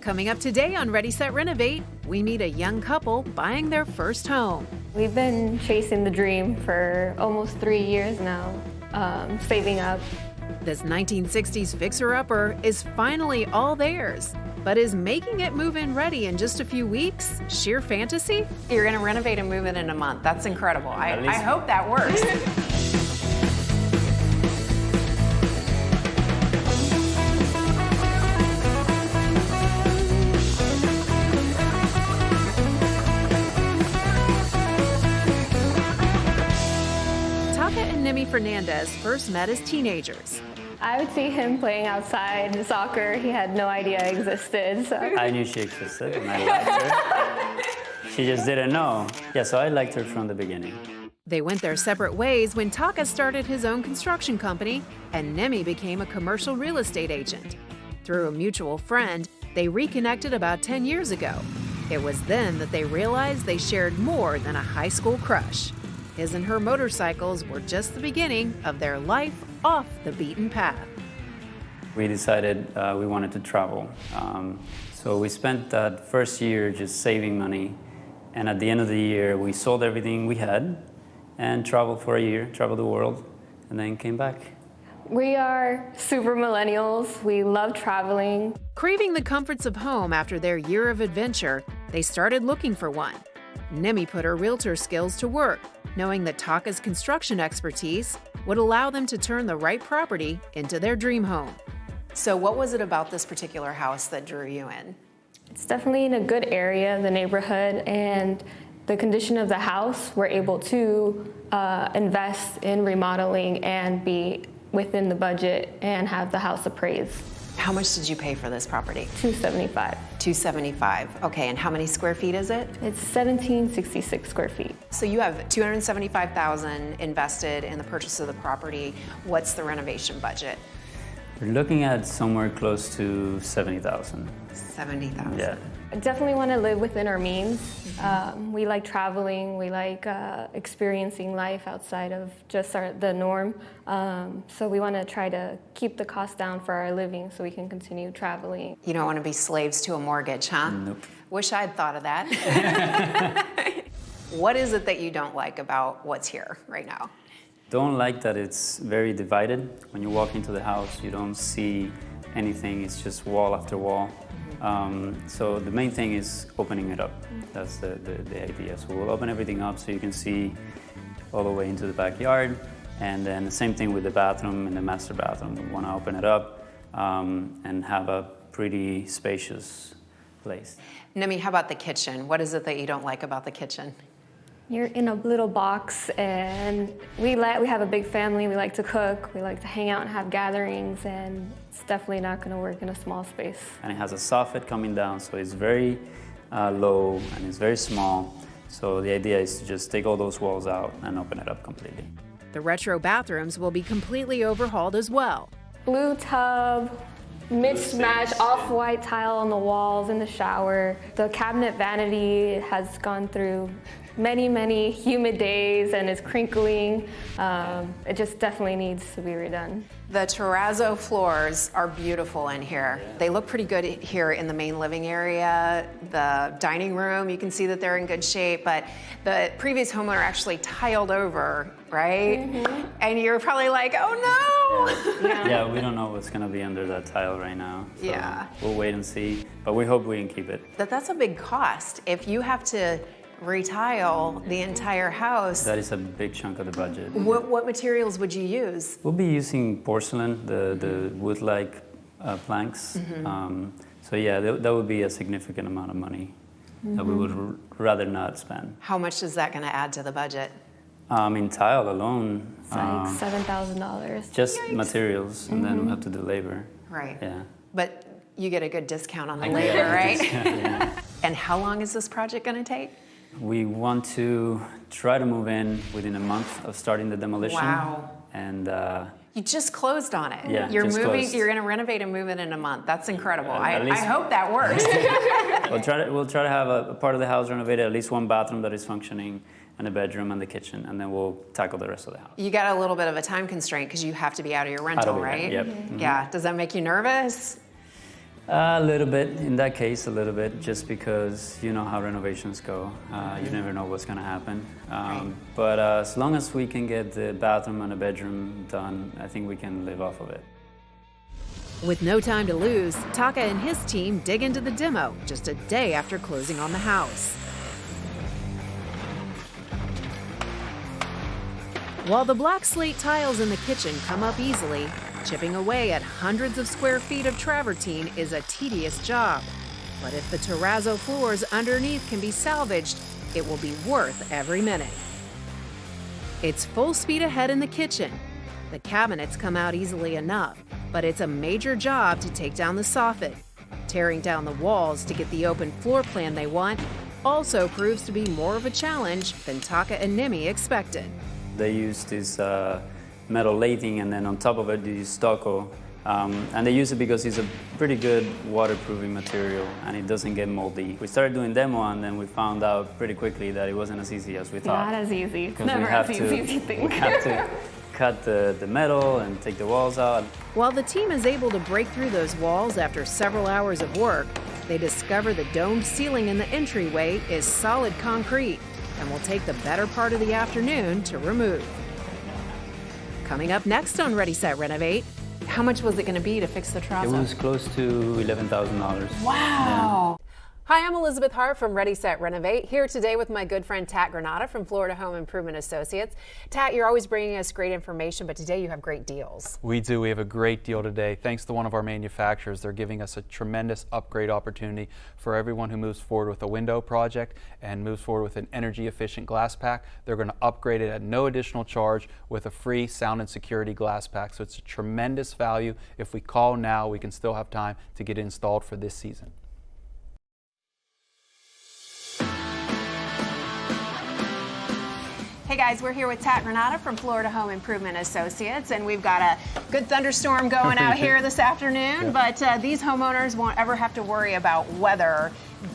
Coming up today on Ready, Set, Renovate, we meet a young couple buying their first home. We've been chasing the dream for almost 3 years now, saving up. This 1960s fixer-upper is finally all theirs. But is making it move-in ready in just a few weeks sheer fantasy? You're going to renovate and move in a month. That's incredible. I hope that works. Taka and Nemi Fernandez first met as teenagers. I would see him playing outside soccer. He had no idea I existed. So. I knew she existed and I liked her. She just didn't know. Yeah, so I liked her from the beginning. They went their separate ways when Taka started his own construction company and Nemi became a commercial real estate agent. Through a mutual friend, they reconnected about 10 years ago. It was then that they realized they shared more than a high school crush. His and her motorcycles were just the beginning of their life off the beaten path. We decided we wanted to travel. So we spent that first year just saving money. And at the end of the year, we sold everything we had and traveled for a year, traveled the world, and then came back. We are super millennials. We love traveling. Craving the comforts of home after their year of adventure, they started looking for one. Nemi put her realtor skills to work, knowing that Taka's construction expertise would allow them to turn the right property into their dream home. So what was it about this particular house that drew you in? It's definitely in a good area, the neighborhood, and the condition of the house. We're able to invest in remodeling and be within the budget and have the house appraised. How much did you pay for this property? $275. $275. Okay, and how many square feet is it? It's 1766 square feet. So you have $275,000 invested in the purchase of the property. What's the renovation budget? We're looking at somewhere close to $70,000. $70,000. Yeah. I definitely want to live within our means. We like traveling. We like experiencing life outside of just the norm. So we want to try to keep the cost down for our living so we can continue traveling. You don't want to be slaves to a mortgage, huh? Nope. Wish I'd thought of that. What is it that you don't like about what's here right now? Don't like that it's very divided. When you walk into the house, you don't see anything. It's just wall after wall. So the main thing is opening it up. That's the idea. So we'll open everything up so you can see all the way into the backyard. And then the same thing with the bathroom and the master bathroom. We want to open it up and have a pretty spacious place. Nemi, how about the kitchen? What is it that you don't like about the kitchen? You're in a little box, and we have a big family. We like to cook. We like to hang out and have gatherings, and it's definitely not going to work in a small space. And it has a soffit coming down, so it's very low and it's very small. So the idea is to just take all those walls out and open it up completely. The retro bathrooms will be completely overhauled as well. Blue tub, mismatched off-white tile on the walls in the shower. The cabinet vanity has gone through many humid days and is crinkling. It just definitely needs to be redone. The terrazzo floors are beautiful in here. They look pretty good here in the main living area. The dining room, you can see that they're in good shape, but the previous homeowner actually tiled over, right? Mm-hmm. And you're probably like, oh no! Yeah, we don't know what's going to be under that tile right now. So yeah. We'll wait and see, but we hope we can keep it. That's a big cost. If you have to retile the entire house. That is a big chunk of the budget. What materials would you use? We'll be using porcelain, the wood-like planks. Mm-hmm. So yeah, that would be a significant amount of money that we would rather not spend. How much is that going to add to the budget? In tile alone, it's like $7,000. Just materials, and then we'll have to do labor. Right. Yeah. But you get a good discount on the labor, right? Yeah. And how long is this project going to take? We want to try to move in within a month of starting the demolition. Wow. And you just closed on it. Yeah, You're just moving. closed. You're going to renovate and move it in a month. That's incredible. At I least- hope that works. we'll try to have a part of the house renovated, at least one bathroom that is functioning, and a bedroom and the kitchen, and then we'll tackle the rest of the house. You got a little bit of a time constraint because you have to be out of your rental, right? Yep. Mm-hmm. Yeah. Does that make you nervous? A little bit, in that case, a little bit, just because you know how renovations go. You never know what's going to happen. But as long as we can get the bathroom and the bedroom done, I think we can live off of it. With no time to lose, Taka and his team dig into the demo just a day after closing on the house. While the black slate tiles in the kitchen come up easily, chipping away at hundreds of square feet of travertine is a tedious job. But if the terrazzo floors underneath can be salvaged, it will be worth every minute. It's full speed ahead in the kitchen. The cabinets come out easily enough, but it's a major job to take down the soffit. Tearing down the walls to get the open floor plan they want also proves to be more of a challenge than Taka and Nemi expected. They use this metal lathing, and then on top of it they use stucco. And they use it because it's a pretty good waterproofing material and it doesn't get moldy. We started doing demo and then we found out pretty quickly that it wasn't as easy as we thought. Not as easy. It's Because never as easy as you think. We have to cut the metal and take the walls out. While the team is able to break through those walls after several hours of work, they discover the domed ceiling in the entryway is solid concrete and will take the better part of the afternoon to remove. Coming up next on Ready, Set, Renovate. How much was it going to be to fix the terrazzo? It was close to $11,000. Wow. Hi, I'm Elizabeth Hart from Ready, Set, Renovate, here today with my good friend Tat Granata from Florida Home Improvement Associates. Tat, you're always bringing us great information, but today you have great deals. We do. We have a great deal today. Thanks to one of our manufacturers, they're giving us a tremendous upgrade opportunity for everyone who moves forward with a window project and moves forward with an energy efficient glass pack. They're going to upgrade it at no additional charge with a free sound and security glass pack. So it's a tremendous value. If we call now, we can still have time to get it installed for this season. Hey guys, we're here with Tat Granata from Florida Home Improvement Associates, and we've got a good thunderstorm going out here this afternoon, but these homeowners won't ever have to worry about weather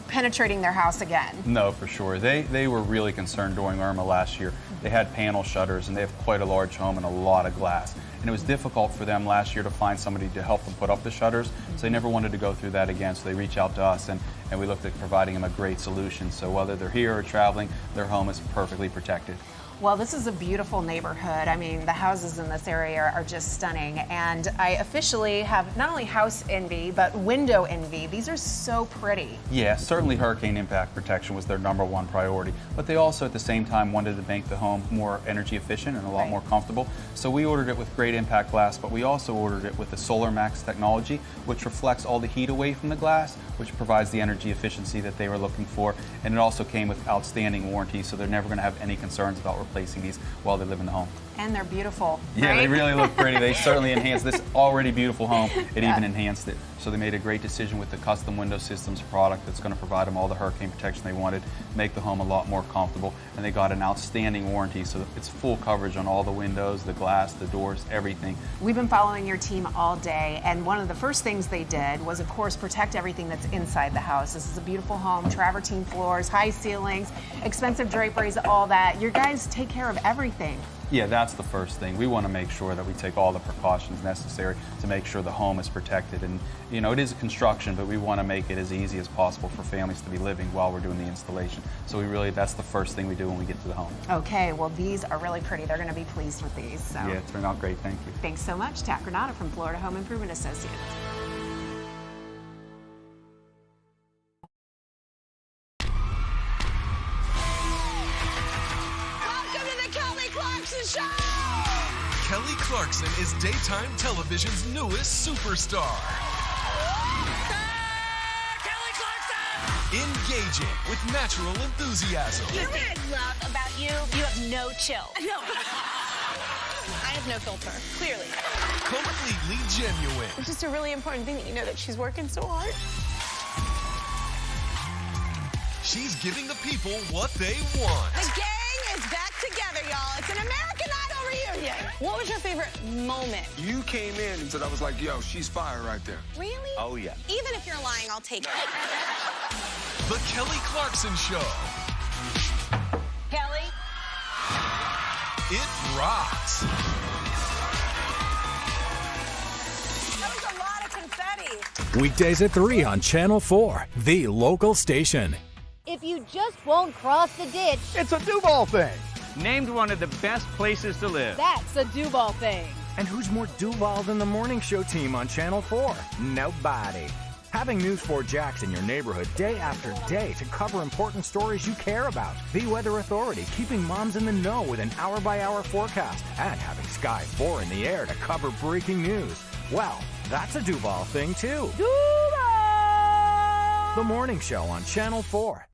penetrating their house again. No, for sure. They were really concerned during Irma last year. They had panel shutters, and they have quite a large home and a lot of glass. And it was difficult for them last year to find somebody to help them put up the shutters, so they never wanted to go through that again, so they reached out to us, and we looked at providing them a great solution. So whether they're here or traveling, their home is perfectly protected. Well, this is a beautiful neighborhood. I mean, the houses in this area are just stunning. And I officially have not only house envy, but window envy. These are so pretty. Yeah, certainly hurricane impact protection was their #1 priority. But they also, at the same time, wanted to make the home more energy efficient and a lot more comfortable. So we ordered it with great impact glass, but we also ordered it with the Solar Max technology, which reflects all the heat away from the glass, which provides the energy efficiency that they were looking for. And it also came with outstanding warranty, so they're never going to have any concerns about replacing these while they live in the home. And they're beautiful. Yeah, right? They really look pretty. They certainly enhanced this already beautiful home. It even enhanced it. So they made a great decision with the custom window systems product that's going to provide them all the hurricane protection they wanted, make the home a lot more comfortable, and they got an outstanding warranty, so it's full coverage on all the windows, the glass, the doors, everything. We've been following your team all day, and one of the first things they did was, of course, protect everything that's inside the house. This is a beautiful home, travertine floors, high ceilings, expensive draperies, all that. Your guys take care of everything. Yeah, that's the first thing. We want to make sure that we take all the precautions necessary to make sure the home is protected. And, you know, it is a construction, but we want to make it as easy as possible for families to be living while we're doing the installation. So that's the first thing we do when we get to the home. Okay, well, these are really pretty. They're going to be pleased with these. So. Yeah, it turned out great. Thank you. Thanks so much, Tat Granata from Florida Home Improvement Associates. Kelly Clarkson is daytime television's newest superstar. Kelly Clarkson! Engaging with natural enthusiasm. You know what I love about you? You have no chill. No. I have no filter, clearly. Completely genuine. It's just a really important thing that you know that she's working so hard. She's giving the people what they want. The gang is back together, y'all. It's an American Idol reunion. What was your favorite moment? You came in and said, I was like, yo, she's fire right there. Really? Oh, yeah. Even if you're lying, I'll take it. The Kelly Clarkson Show. Kelly? It rocks. That was a lot of confetti. Weekdays at 3 on Channel 4, the local station. If you just won't cross the ditch, it's a Duval thing. Named one of the best places to live. That's a Duval thing. And who's more Duval than the morning show team on Channel 4? Nobody. Having News 4 Jax in your neighborhood day after day to cover important stories you care about. The Weather Authority, keeping moms in the know with an hour-by-hour forecast. And having Sky 4 in the air to cover breaking news. Well, that's a Duval thing, too. Duval! The Morning Show on Channel 4.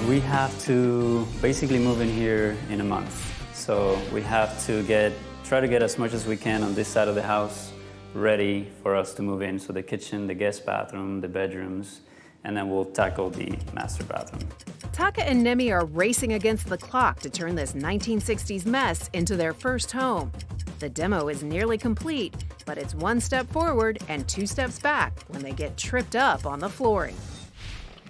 We have to basically move in here in a month. So we have to try to get as much as we can on this side of the house ready for us to move in. So the kitchen, the guest bathroom, the bedrooms, and then we'll tackle the master bathroom. Taka and Nemi are racing against the clock to turn this 1960s mess into their first home. The demo is nearly complete, but it's one step forward and 2 steps back when they get tripped up on the flooring.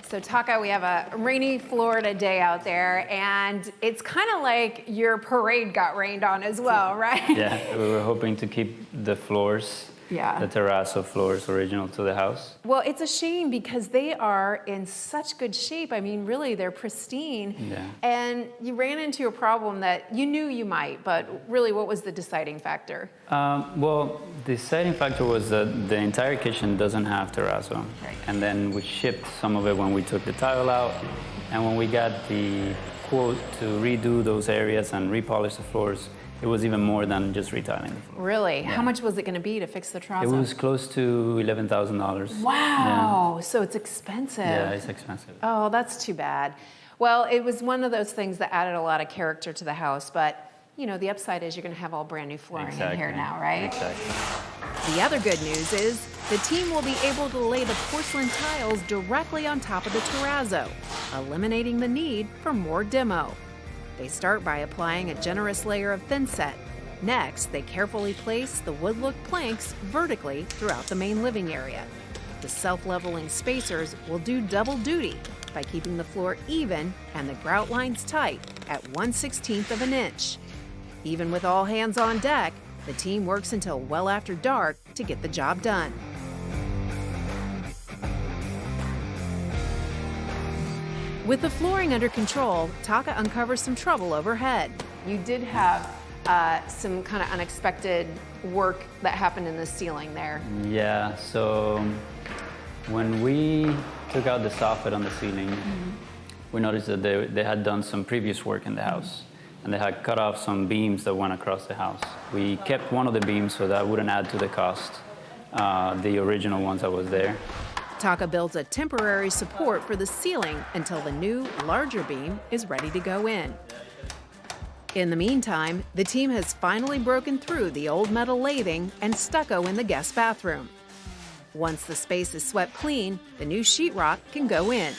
So Taka, we have a rainy Florida day out there, and it's kind of like your parade got rained on as well, right? Yeah, we were hoping to keep the floors, the terrazzo floors, original to the house. Well, it's a shame because they are in such good shape. I mean, really, they're pristine. Yeah. And you ran into a problem that you knew you might, but really, what was the deciding factor? Well, the deciding factor was that the entire kitchen doesn't have terrazzo. Right. And then we shipped some of it when we took the tile out. And when we got the quote to redo those areas and repolish the floors, it was even more than just retiling the floor. Really? Yeah. How much was it going to be to fix the terrazzo? It was close to $11,000. Wow, Yeah. so it's expensive. Yeah, it's expensive. Oh, that's too bad. Well, it was one of those things that added a lot of character to the house, but you know, the upside is you're going to have all brand new flooring in here now, right? Exactly. The other good news is the team will be able to lay the porcelain tiles directly on top of the terrazzo, eliminating the need for more demo. They start by applying a generous layer of thinset. Next, they carefully place the wood-look planks vertically throughout the main living area. The self-leveling spacers will do double duty by keeping the floor even and the grout lines tight at 1/16 of an inch. Even with all hands on deck, the team works until well after dark to get the job done. With the flooring under control, Taka uncovers some trouble overhead. You did have some kind of unexpected work that happened in the ceiling there. Yeah, so when we took out the soffit on the ceiling, we noticed that they had done some previous work in the house. And they had cut off some beams that went across the house. We kept one of the beams so that wouldn't add to the cost, the original ones that was there. Taka builds a temporary support for the ceiling until the new, larger beam is ready to go in. In the meantime, the team has finally broken through the old metal lathing and stucco in the guest bathroom. Once the space is swept clean, the new sheetrock can go in.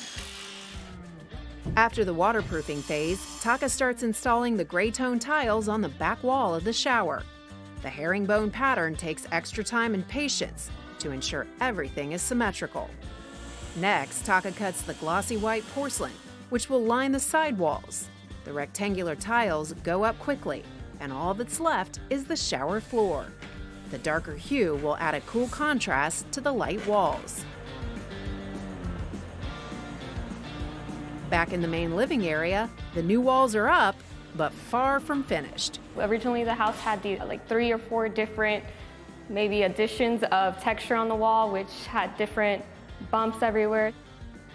After the waterproofing phase, Taka starts installing the gray tone tiles on the back wall of the shower. The herringbone pattern takes extra time and patience to ensure everything is symmetrical. Next, Taka cuts the glossy white porcelain, which will line the side walls. The rectangular tiles go up quickly, and all that's left is the shower floor. The darker hue will add a cool contrast to the light walls. Back in the main living area, the new walls are up, but far from finished. Originally, the house had like 3 or 4 different maybe additions of texture on the wall, which had different bumps everywhere.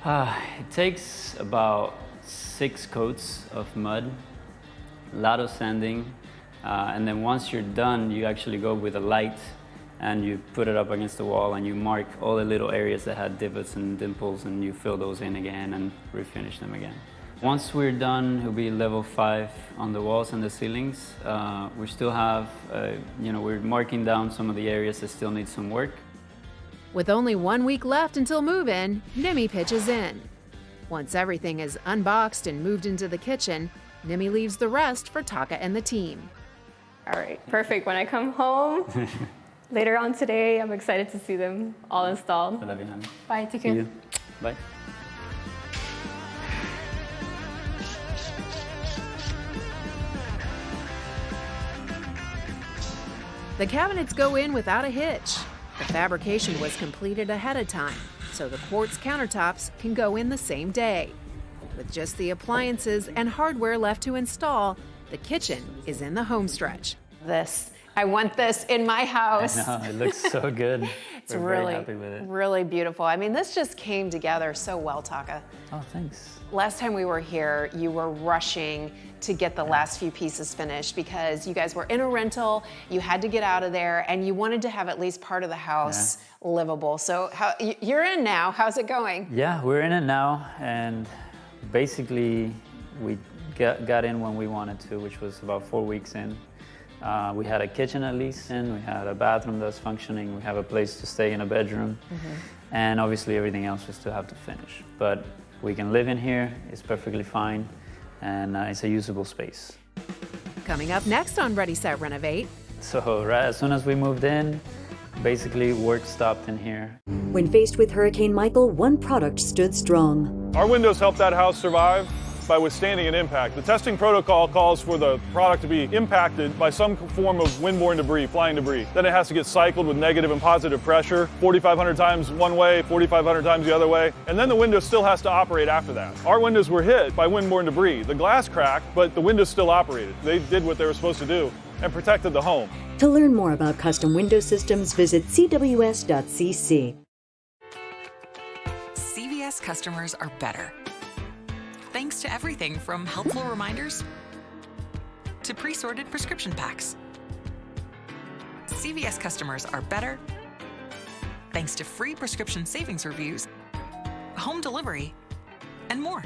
It takes about 6 coats of mud, a lot of sanding, and then once you're done, you actually go with a light and you put it up against the wall and you mark all the little areas that had divots and dimples, and you fill those in again and refinish them again. Once we're done, it'll be level 5 on the walls and the ceilings. We still have, we're marking down some of the areas that still need some work. With only 1 week left until move-in, Nemi pitches in. Once everything is unboxed and moved into the kitchen, Nemi leaves the rest for Taka and the team. All right, perfect. When I come home later on today, I'm excited to see them all installed. I love you, honey. Bye, take See care. you. Bye. The cabinets go in without a hitch. The fabrication was completed ahead of time, so the quartz countertops can go in the same day. With just the appliances and hardware left to install, the kitchen is in the home stretch. I want this in my house. I know, it looks so good. It's We're really, very happy with it. really beautiful. I mean, this just came together so well, Taka. Oh, thanks. Last time we were here, you were rushing to get the last few pieces finished because you guys were in a rental, you had to get out of there, and you wanted to have at least part of the house livable. So you're in now. How's it going? Yeah, we're in it now, and basically we got in when we wanted to, which was about 4 weeks in. We had a kitchen at least in, we had a bathroom that's functioning, we have a place to stay in a bedroom, and obviously everything else we still have to finish. But we can live in here, it's perfectly fine, and it's a usable space. Coming up next on Ready, Set, Renovate. So right as soon as we moved in, basically work stopped in here. When faced with Hurricane Michael, one product stood strong. Our windows helped that house survive by withstanding an impact. The testing protocol calls for the product to be impacted by some form of windborne debris, flying debris. Then it has to get cycled with negative and positive pressure, 4,500 times one way, 4,500 times the other way, and then the window still has to operate after that. Our windows were hit by windborne debris. The glass cracked, but the windows still operated. They did what they were supposed to do and protected the home. To learn more about custom window systems, visit cws.cc. CVS customers are better. Thanks to everything from helpful reminders to pre-sorted prescription packs. CVS customers are better thanks to free prescription savings reviews, home delivery, and more.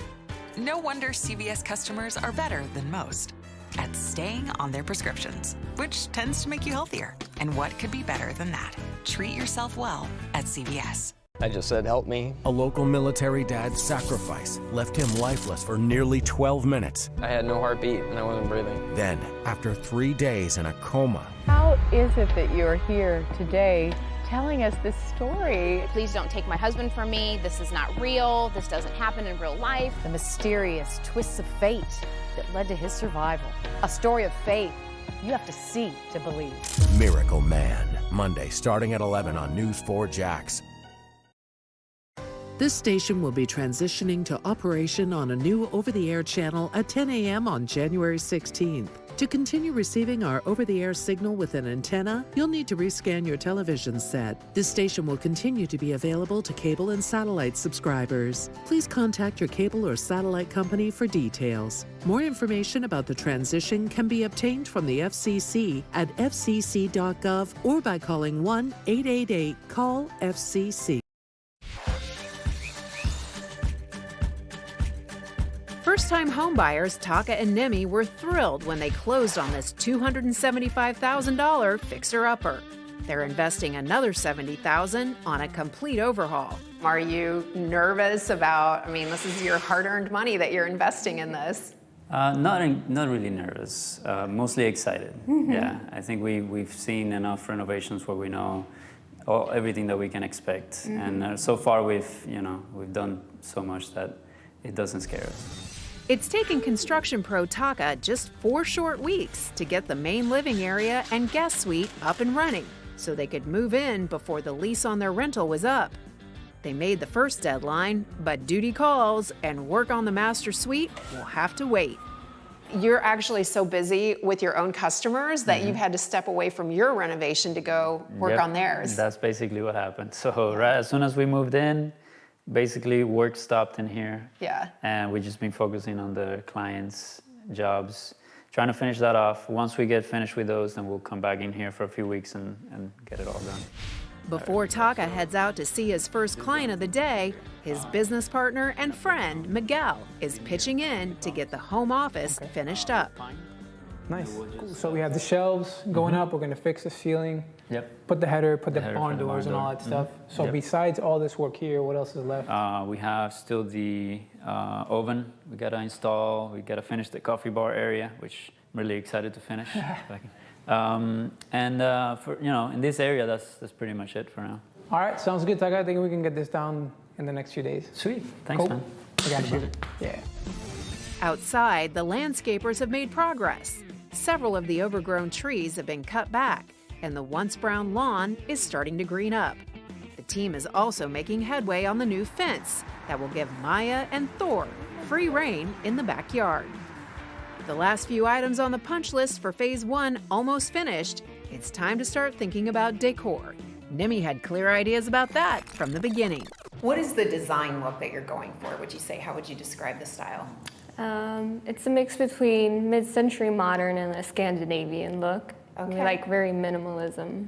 No wonder CVS customers are better than most at staying on their prescriptions, which tends to make you healthier. And what could be better than that? Treat yourself well at CVS. I just said, help me. A local military dad's sacrifice left him lifeless for nearly 12 minutes. I had no heartbeat and I wasn't breathing. Then, after 3 days in a coma. How is it that you're here today telling us this story? Please don't take my husband from me. This is not real. This doesn't happen in real life. The mysterious twists of fate that led to his survival. A story of faith you have to see to believe. Miracle Man, Monday starting at 11 on News 4 Jax. This station will be transitioning to operation on a new over-the-air channel at 10 a.m. on January 16th. To continue receiving our over-the-air signal with an antenna, you'll need to rescan your television set. This station will continue to be available to cable and satellite subscribers. Please contact your cable or satellite company for details. More information about the transition can be obtained from the FCC at fcc.gov or by calling 1-888-CALL-FCC. First-time homebuyers Taka and Nemi were thrilled when they closed on this $275,000 fixer-upper. They're investing another $70,000 on a complete overhaul. Are you nervous about, this is your hard-earned money that you're investing in this? Not really nervous, mostly excited. Yeah, I think we've seen enough renovations where we know everything that we can expect. And so far we've done so much that it doesn't scare us. It's taken construction pro Taka just 4 short weeks to get the main living area and guest suite up and running so they could move in before the lease on their rental was up. They made the first deadline, but duty calls and work on the master suite will have to wait. You're actually so busy with your own customers that you've had to step away from your renovation to go work on theirs. That's basically what happened. So right as soon as we moved in, basically work stopped in here. Yeah. And we've just been focusing on the clients' jobs, trying to finish that off. Once we get finished with those, then we'll come back in here for a few weeks and get it all done. Before Taka heads out to see his first client of the day, his business partner and friend, Miguel, is pitching in to get the home office finished up. Nice. Cool. So we have the shelves going up. We're going to fix the ceiling. Yep. Put the header, put the barn doors and all that stuff. So besides all this work here, what else is left? We have still the oven we got to install. We got to finish the coffee bar area, which I'm really excited to finish. For in this area, that's pretty much it for now. All right, sounds good, Taka. I think we can get this down in the next few days. Sweet. Thanks, man. I got you. Yeah. Outside, the landscapers have made progress. Several of the overgrown trees have been cut back, and the once brown lawn is starting to green up. The team is also making headway on the new fence that will give Maya and Thor free rein in the backyard. The last few items on the punch list for Phase 1 almost finished. It's time to start thinking about decor. Nemi had clear ideas about that from the beginning. What is the design look that you're going for, would you say? How would you describe the style? It's a mix between mid-century modern and a Scandinavian look. Okay. We like very minimalism.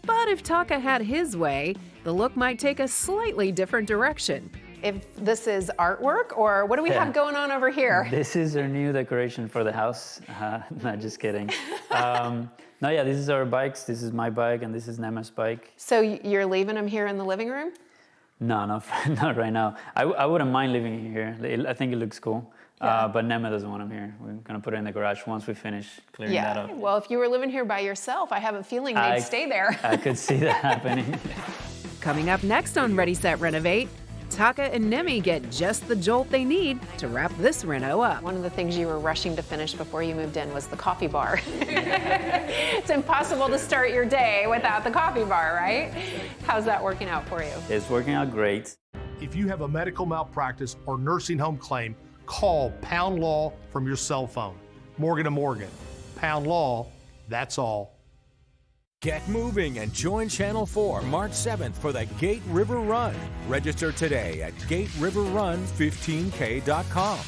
But if Taka had his way, the look might take a slightly different direction. If this is artwork, or what do we have going on over here? This is our new decoration for the house. Not just kidding. No, yeah, this is our bikes. This is my bike, and this is Nema's bike. So you're leaving them here in the living room? No, not right now. I wouldn't mind living here. I think it looks cool. Yeah. But Nema doesn't want them here. We're gonna put it in the garage once we finish clearing that up. Well, if you were living here by yourself, I have a feeling they'd stay there. I could see that happening. Coming up next on Ready, Set, Renovate, Taka and Nemi get just the jolt they need to wrap this reno up. One of the things you were rushing to finish before you moved in was the coffee bar. It's impossible to start your day without the coffee bar, right? How's that working out for you? It's working out great. If you have a medical malpractice or nursing home claim, call Pound Law from your cell phone. Morgan & Morgan. Pound Law, that's all. Get moving and join Channel 4 March 7th for the Gate River Run. Register today at GateRiverRun15K.com.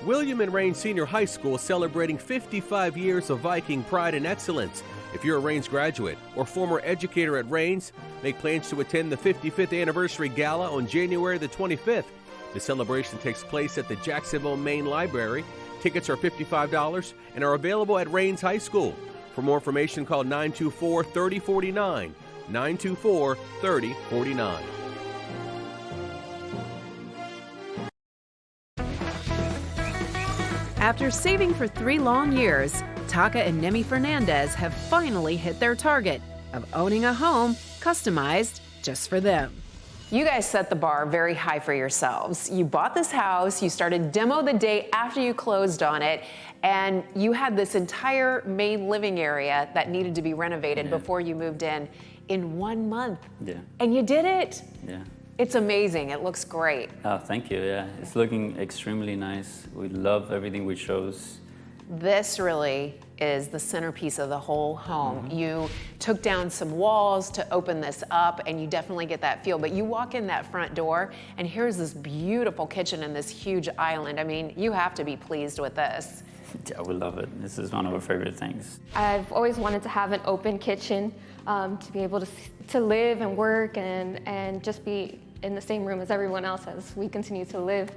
William and Rains Senior High School is celebrating 55 years of Viking pride and excellence. If you're a Rains graduate or former educator at Rains, make plans to attend the 55th Anniversary Gala on January the 25th. The celebration takes place at the Jacksonville Main Library. Tickets are $55 and are available at Rains High School. For more information, call 924-3049, 924-3049. After saving for 3 long years, Taka and Nemi Fernandez have finally hit their target of owning a home customized just for them. You guys set the bar very high for yourselves. You bought this house, you started demo the day after you closed on it, and you had this entire main living area that needed to be renovated before you moved in 1 month. Yeah. And you did it. Yeah. It's amazing. It looks great. Oh, thank you. Yeah, it's looking extremely nice. We love everything we chose. This really is the centerpiece of the whole home. You took down some walls to open this up, and you definitely get that feel. But you walk in that front door, and here's this beautiful kitchen and this huge island. I mean, you have to be pleased with this. Yeah, we love it. This is one of our favorite things. I've always wanted to have an open kitchen to be able to live and work and just be in the same room as everyone else as we continue to live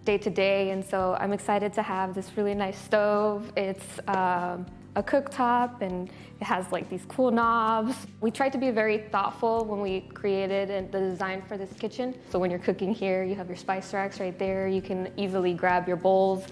day to day. And so I'm excited to have this really nice stove. It's a cooktop, and it has like these cool knobs. We tried to be very thoughtful when we created the design for this kitchen. So when you're cooking here, you have your spice racks right there. You can easily grab your bowls.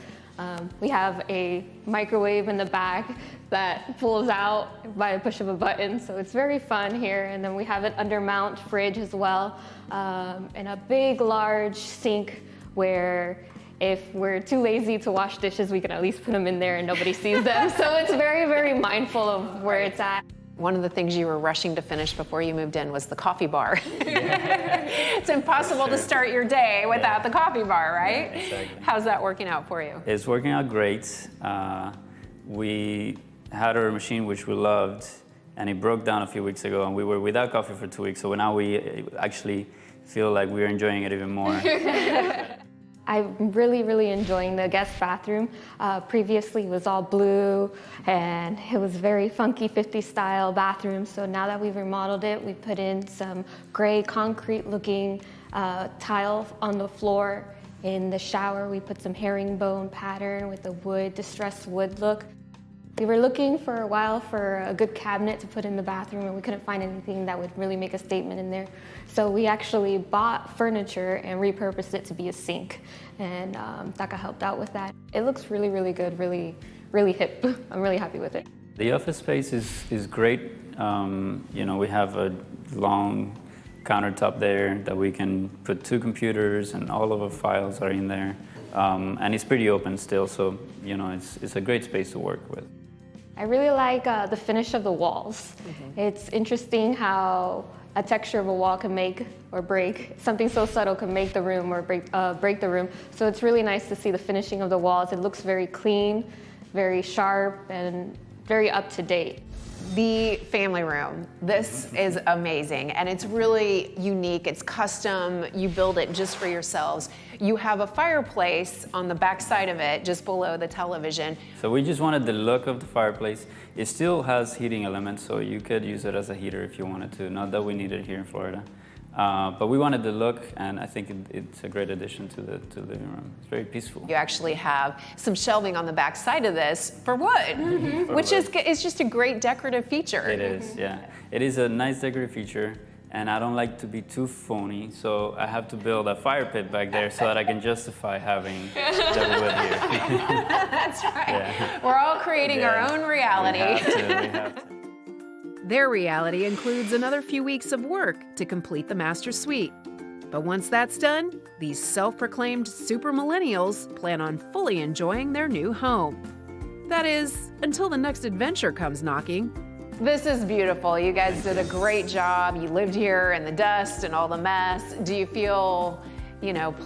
We have a microwave in the back that pulls out by a push of a button, so it's very fun here. And then we have an undermount fridge as well, and a big, large sink where if we're too lazy to wash dishes, we can at least put them in there and nobody sees them. So it's very, very mindful of where it's at. One of the things you were rushing to finish before you moved in was the coffee bar. It's impossible to start your day without the coffee bar, right? Yeah, exactly. How's that working out for you? It's working out great. We had our machine, which we loved, and it broke down a few weeks ago, and we were without coffee for 2 weeks, so now we actually feel like we're enjoying it even more. I'm really, really enjoying the guest bathroom. Previously it was all blue, and it was very funky 50s style bathroom. So now that we've remodeled it, we put in some gray concrete looking tile on the floor. In the shower, we put some herringbone pattern with a distressed wood look. We were looking for a while for a good cabinet to put in the bathroom, and we couldn't find anything that would really make a statement in there. So we actually bought furniture and repurposed it to be a sink, and Taka helped out with that. It looks really, really good, really, really hip. I'm really happy with it. The office space is great. You know, we have a long countertop there that we can put 2 computers, and all of our files are in there. And it's pretty open still, so you know it's a great space to work with. I really like the finish of the walls. It's interesting how a texture of a wall can make or break. Something so subtle can make the room or break the room. So it's really nice to see the finishing of the walls. It looks very clean, very sharp, and very up to date. The family room, this is amazing, and it's really unique. It's custom. You build it just for yourselves. You have a fireplace on the back side of it, just below the television. So we just wanted the look of the fireplace. It still has heating elements, so you could use it as a heater if you wanted to. Not that we need it here in Florida. But we wanted the look, and I think it's a great addition to the living room. It's very peaceful. You actually have some shelving on the back side of this for wood, which is just a great decorative feature. It is, yeah. It is a nice decorative feature, and I don't like to be too phony, so I have to build a fire pit back there so that I can justify having the wood here. That's right. Yeah. We're all creating our own reality. We have to. Their reality includes another few weeks of work to complete the master suite. But once that's done, these self-proclaimed super millennials plan on fully enjoying their new home. That is, until the next adventure comes knocking. This is beautiful. You guys did a great job. You lived here in the dust and all the mess. Do you feel,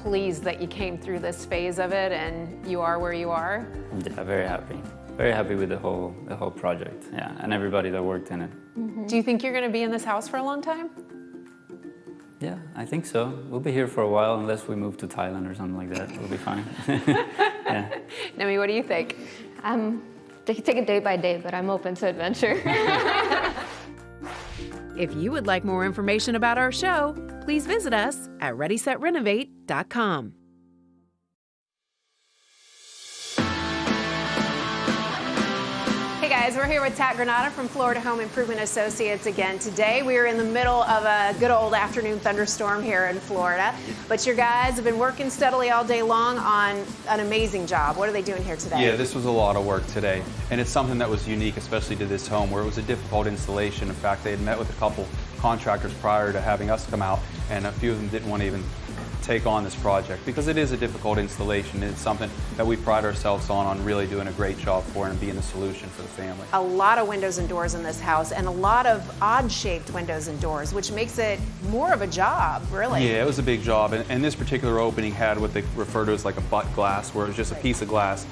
pleased that you came through this phase of it and you are where you are? Yeah, very happy. Very happy with the whole project, yeah, and everybody that worked in it. Do you think you're going to be in this house for a long time? Yeah, I think so. We'll be here for a while, unless we move to Thailand or something like that. We'll be fine. Yeah. Nemi, what do you think? Take it day by day, but I'm open to adventure. If you would like more information about our show, please visit us at ReadySetRenovate.com. Hey guys, we're here with Tat Granata from Florida Home Improvement Associates again today. We are in the middle of a good old afternoon thunderstorm here in Florida, but your guys have been working steadily all day long on an amazing job. What are they doing here today? Yeah, this was a lot of work today, and it's something that was unique, especially to this home, where it was a difficult installation. In fact, they had met with a couple contractors prior to having us come out, and a few of them didn't want to even take on this project because it is a difficult installation. It's something that we pride ourselves on really doing a great job for and being a solution for the family. A lot of windows and doors in this house and a lot of odd-shaped windows and doors, which makes it more of a job, really. Yeah, it was a big job, and this particular opening had what they refer to as like a butt glass, where it was just a piece of glass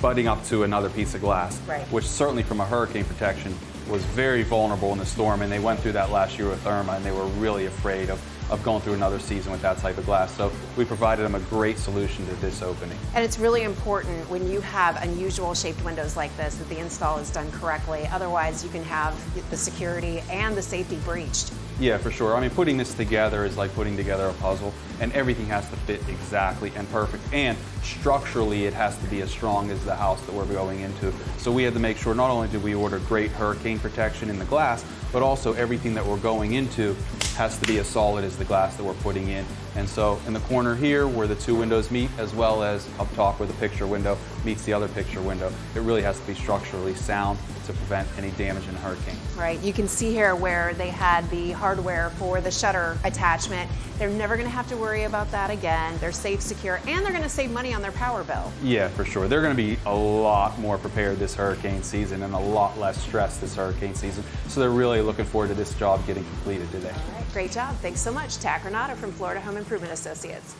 butting up to another piece of glass, which certainly from a hurricane protection was very vulnerable in the storm, and they went through that last year with Irma, and they were really afraid of going through another season with that type of glass. So we provided them a great solution to this opening. And it's really important when you have unusual shaped windows like this that the install is done correctly. Otherwise, you can have the security and the safety breached. Yeah, for sure. I mean, putting this together is like putting together a puzzle, and everything has to fit exactly and perfect. And structurally, it has to be as strong as the house that we're going into. So we had to make sure not only did we order great hurricane protection in the glass, but also everything that we're going into has to be as solid as the glass that we're putting in. And so in the corner here where the two windows meet, as well as up top where the picture window meets the other picture window, it really has to be structurally sound to prevent any damage in a hurricane. Right, you can see here where they had the hardware for the shutter attachment. They're never going to have to worry about that again. They're safe, secure, and they're going to save money on their power bill. Yeah, for sure. They're going to be a lot more prepared this hurricane season and a lot less stressed this hurricane season. So they're really looking forward to this job getting completed today. All right, great job. Thanks so much. Tat Granata from Florida Home Improvement Associates.